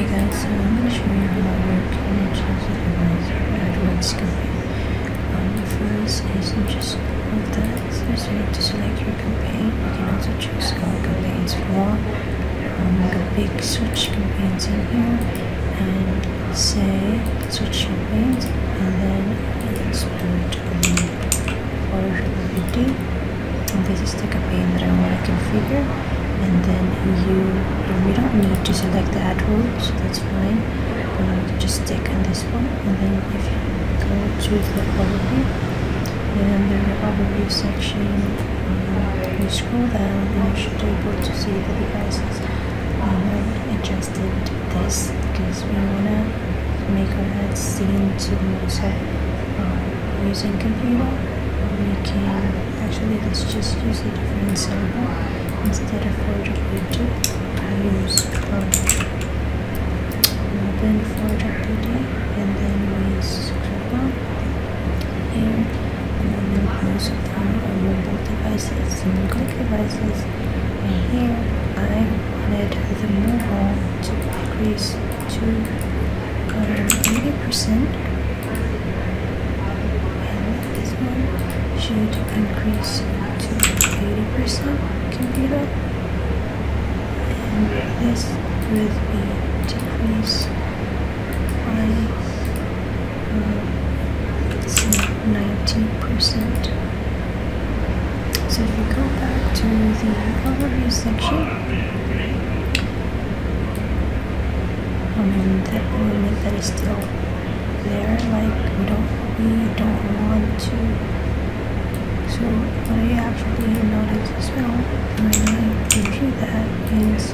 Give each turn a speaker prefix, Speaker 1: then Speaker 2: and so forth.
Speaker 1: Hey guys, so I'm going to show you how you can choose a freelancer AdWords campaign. First is you just click that, so you need to select your campaign. You can also choose all campaigns for. Got big switch campaigns in here, and say switch campaigns, and then let's put for WD. And this is the campaign that I want to configure. And then you don't need to select the AdWords, that's fine. Just tick on this one, and then if you go to the overview, and under the overview section, you scroll down, and you should be able to see the devices. I adjusted this because we want to make our ads seen to most using computer. We can actually, let's just use a different sample. Instead of for WD, I use open for WD, and then we scroll down here, and then most of them are mobile devices. And click devices, and here I wanted the mobile to increase to 80%, and this one should increase to 80%. Computer, and this would be decreased by 19%. So if you go back to the overview section, that element that is still there, like we don't want to. So what I actually noticed as well when I review that is